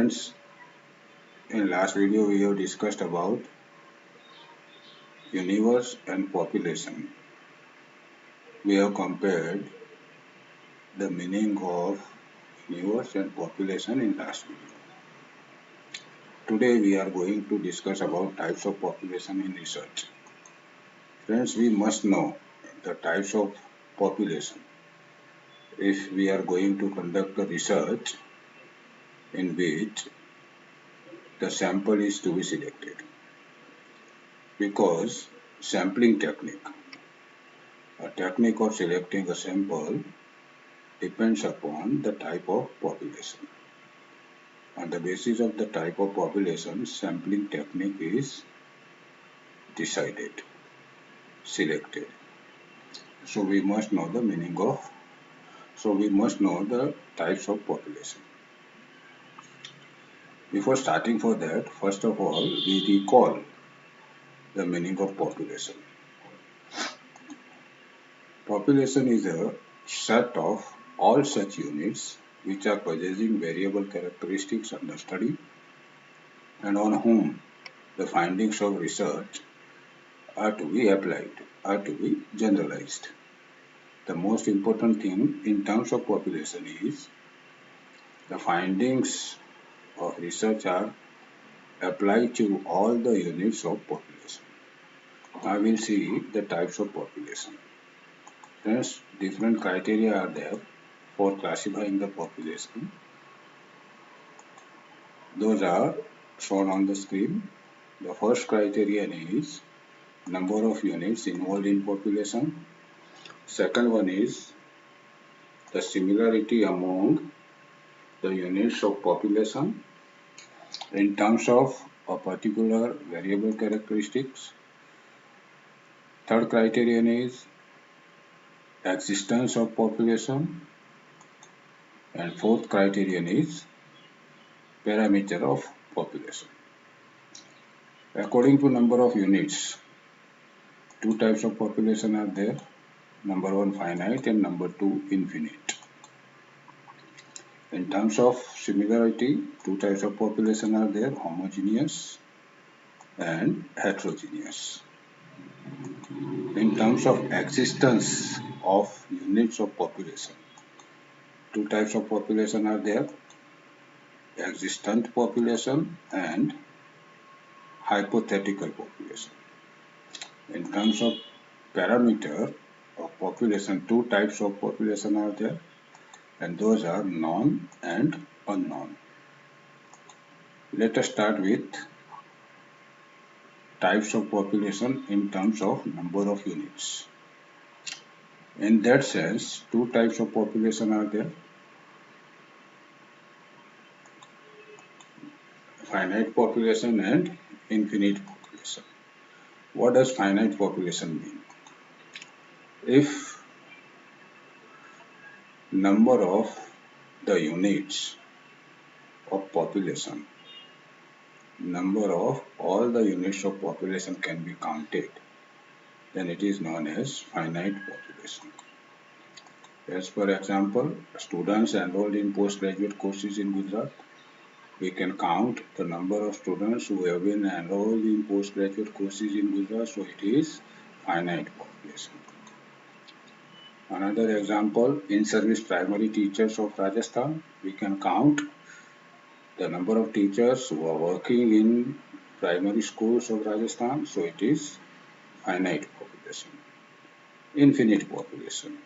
Friends, in last video we have discussed about universe and population. We have compared the meaning of universe and population in last video. Today we are going to discuss about types of population in research. Friends, we must know the types of population if we are going to conduct a research in which the sample is to be selected. Because sampling technique, a technique of selecting a sample depends upon the type of population. On the basis of the type of population, sampling technique is decided, selected. So we must know the types of population. Before starting for that, first of all, we recall the meaning of population. Population is a set of all such units which are possessing variable characteristics under study and on whom the findings of research are to be applied, are to be generalized. The most important thing in terms of population is the findings of research are applied to all the units of population. I will see the types of population. Friends, different criteria are there for classifying the population. Those are shown on the screen. The first criterion is number of units involved in population. Second one is the similarity among the units of population in terms of a particular variable characteristics. Third criterion is existence of population, and fourth criterion is parameter of population. According to number of units, two types of population are there. Number one, finite, and number two, infinite. In terms of similarity, two types of population are there, homogeneous and heterogeneous. In terms of existence of units of population, two types of population are there, existent population and hypothetical population. In terms of parameter of population, two types of population are there, and those are known and unknown. Let us start with types of population in terms of number of units. In that sense, two types of population are there, finite population and infinite population. What does finite population mean? If number of the units of population, number of all the units of population can be counted, then it is known as finite population. As for example, students enrolled in postgraduate courses in Gujarat, we can count the number of students who have been enrolled in postgraduate courses in Gujarat, so it is finite population. Another example, in-service primary teachers of Rajasthan, we can count the number of teachers who are working in primary schools of Rajasthan, so it is finite population. Infinite population.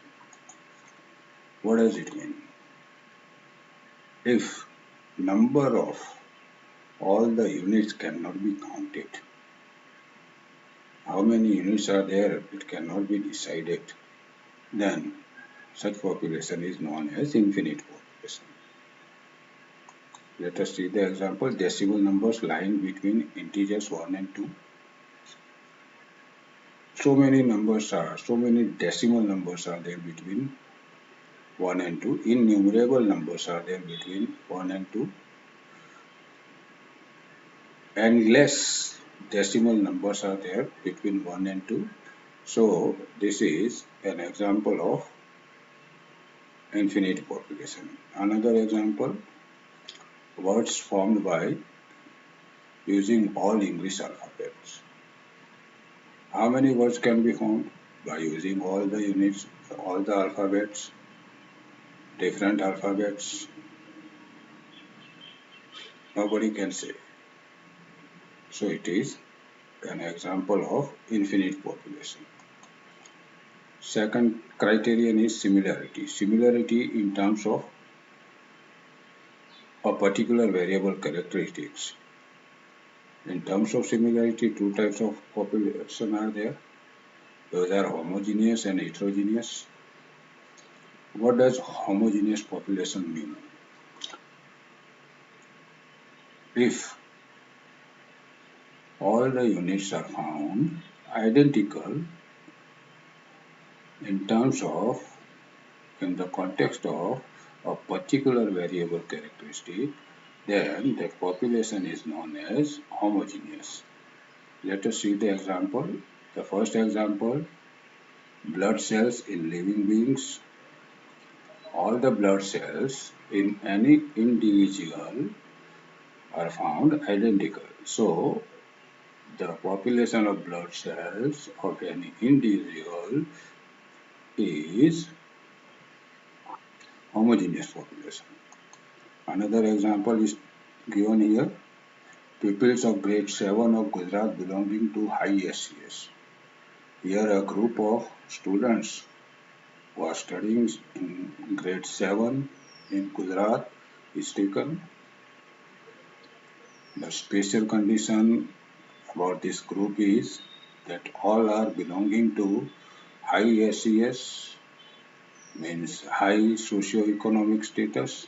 What does it mean? If number of all the units cannot be counted, how many units are there, it cannot be decided, then such population is known as infinite population. Let us see the example, decimal numbers lying between integers 1 and 2. So many decimal numbers are there between 1 and 2. Innumerable numbers are there between 1 and 2. Endless decimal numbers are there between 1 and 2. So this is an example of infinite population. Another example, words formed by using all English alphabets. How many words can be formed by using all the units, all the alphabets, different alphabets? Nobody can say. So it is an example of infinite population. Second criterion is similarity. Similarity in terms of a particular variable characteristics. In terms of similarity, two types of population are there. Those are homogeneous and heterogeneous. What does homogeneous population mean? If all the units are found identical in terms of, in the context of a particular variable characteristic, then that population is known as homogeneous. Let us see the example. The first example, blood cells in living beings. All the blood cells in any individual are found identical. So, the population of blood cells of any individual is homogeneous population. Another example is given here. Pupils of grade 7 of Gujarat belonging to high SCS. Here a group of students who are studying in grade 7 in Gujarat is taken. The special condition about this group is that all are belonging to high SES, means high socio-economic status.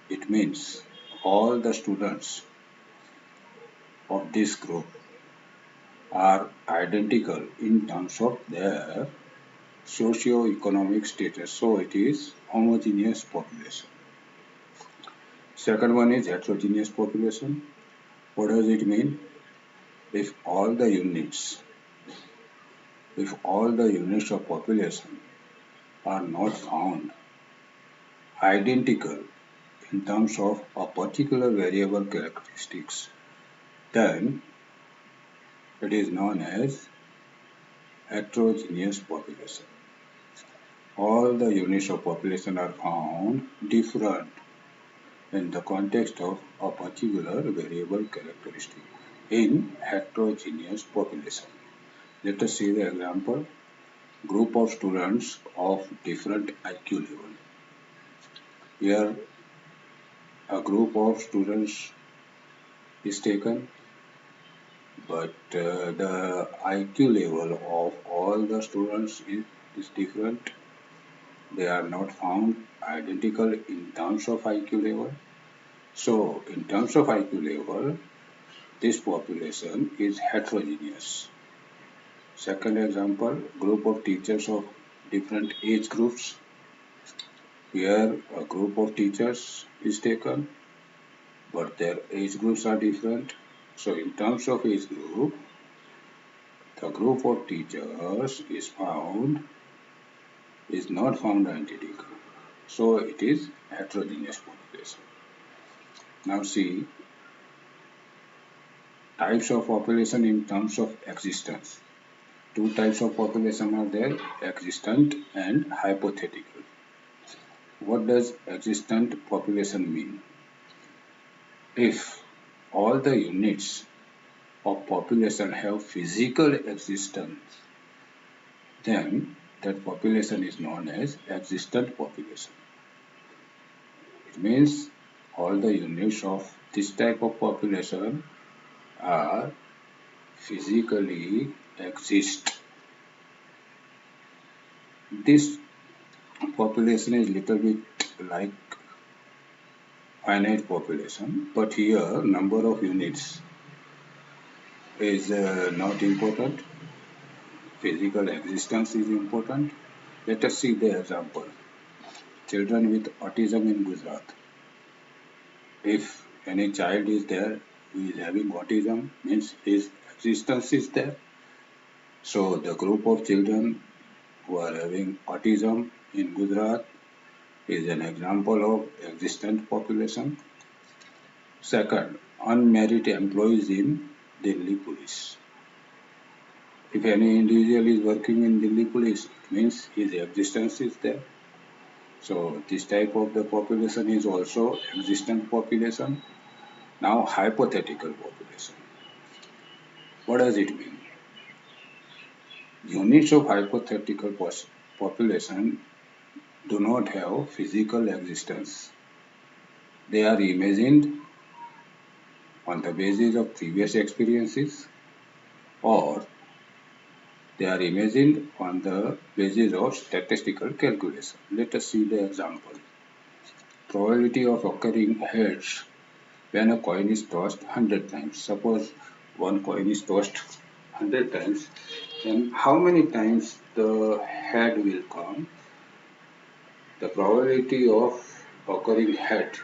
It means all the students of this group are identical in terms of their socio-economic status. So it is homogeneous population. Second one is heterogeneous population. What does it mean? If all the units of population are not found identical in terms of a particular variable characteristics, then it is known as heterogeneous population. All the units of population are found different in the context of a particular variable characteristic in heterogeneous population. Let us see the example. Group of students of different IQ level. Here a group of students is taken, but the IQ level of all the students is different. They are not found identical in terms of IQ level. So, in terms of IQ level, this population is heterogeneous. Second example, group of teachers of different age groups. Here a group of teachers is taken, but their age groups are different. So in terms of age group, the group of teachers is not found identical. So it is heterogeneous population. Now see types of population in terms of existence. Two types of population are there, existent and hypothetical. What does existent population mean? If all the units of population have physical existence, then that population is known as existent population. It means all the units of this type of population are physically exist. This population is little bit like finite population, but here number of units is not important. Physical existence is important. Let us see the example. Children with autism in Gujarat. If any child is there who is having autism, means his existence is there. So the group of children who are having autism in Gujarat is an example of existent population. Second, unmarried employees in Delhi Police. If any individual is working in Delhi Police, it means his existence is there. So this type of the population is also existent population. Now hypothetical population. What does it mean? Units of hypothetical population do not have physical existence. They are imagined on the basis of previous experiences, or they are imagined on the basis of statistical calculation. Let us see the example. Probability of occurring heads when a coin is tossed 100 times. Suppose one coin is tossed 100 times, then how many times the head will come? The probability of occurring head.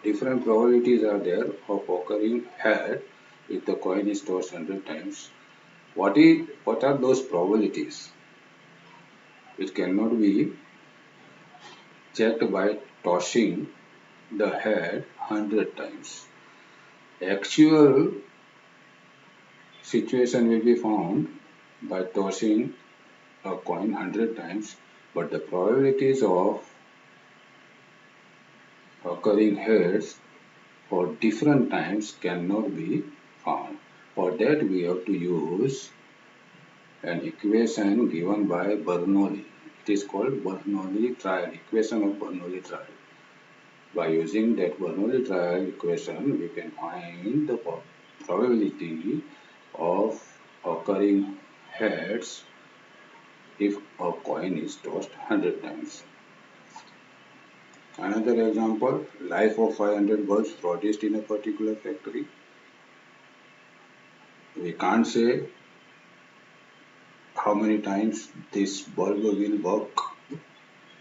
Different probabilities are there of occurring head if the coin is tossed 100 times. What are those probabilities? It cannot be checked by tossing the head 100 times. Actual situation will be found by tossing a coin 100 times, but the probabilities of occurring heads for different times cannot be found. For that we have to use an equation given by Bernoulli. It is called Bernoulli trial, equation of Bernoulli trial. By using that Bernoulli trial equation, we can find the probability of occurring heads if a coin is tossed 100 times. Another example, life of 500 bulbs produced in a particular factory. We can't say how many times this bulb will work,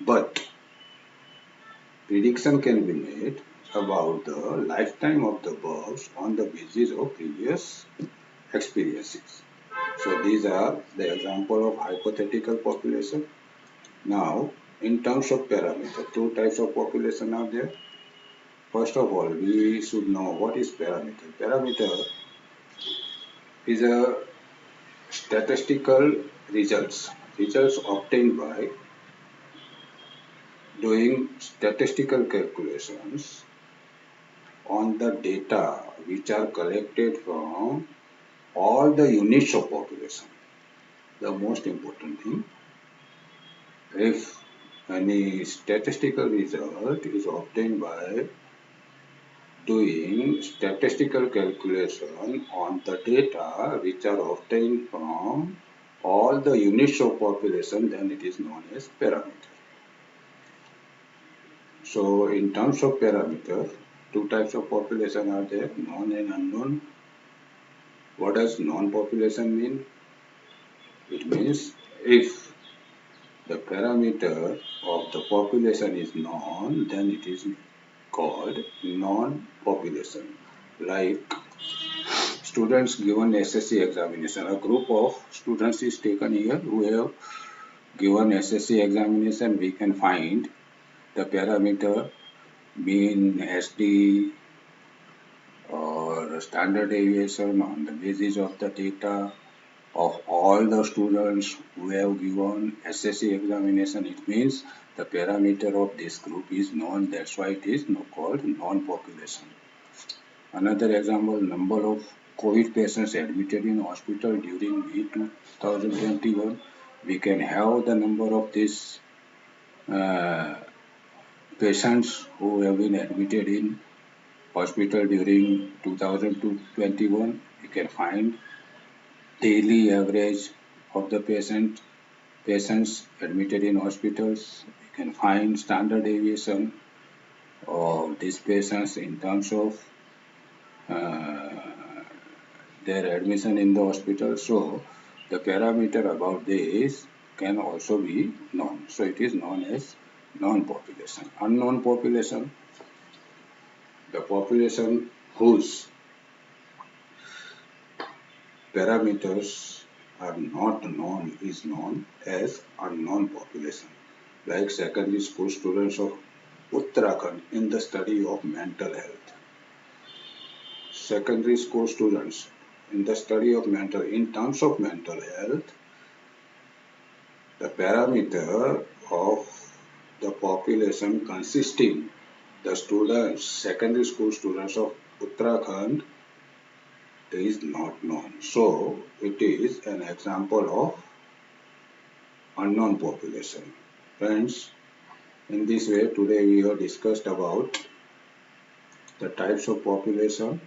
but prediction can be made about the lifetime of the bulbs on the basis of previous experiences. So these are the example of hypothetical population. Now, in terms of parameter, two types of population are there. First of all, we should know what is parameter. Parameter is a statistical results obtained by doing statistical calculations on the data which are collected from all the units of population. The most important thing, if any statistical result is obtained by doing statistical calculation on the data which are obtained from all the units of population, then it is known as parameter. So in terms of parameter, two types of population are there, known and unknown. What does known population mean? It means if the parameter of the population is known, then it is called known population. Like students given SSC examination, a group of students is taken here who have given SSC examination. We can find the parameter mean, SD, or standard deviation on the basis of the data of all the students who have given SSC examination. It means the parameter of this group is known, that's why it is called known population. Another example, number of COVID patients admitted in hospital during May 2021. We can have the number of these patients who have been admitted in hospital during 2021. We can find daily average of the patients admitted in hospitals. We can find standard deviation of these patients in terms of their admission in the hospital. So the parameter about this can also be known. So it is known as known population. Unknown population, the population whose parameters are not known is known as unknown population. Like secondary school students of Uttarakhand in the study of mental health. secondary school students. In the study of in terms of mental health, the parameter of the population consisting the students, secondary school students of Uttarakhand is not known. So it is an example of unknown population. Friends, in this way today we have discussed about the types of population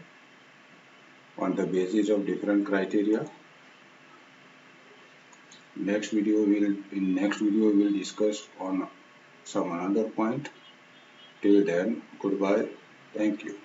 on the basis of different criteria. In next video we will discuss on some another point. Till then, goodbye. Thank you.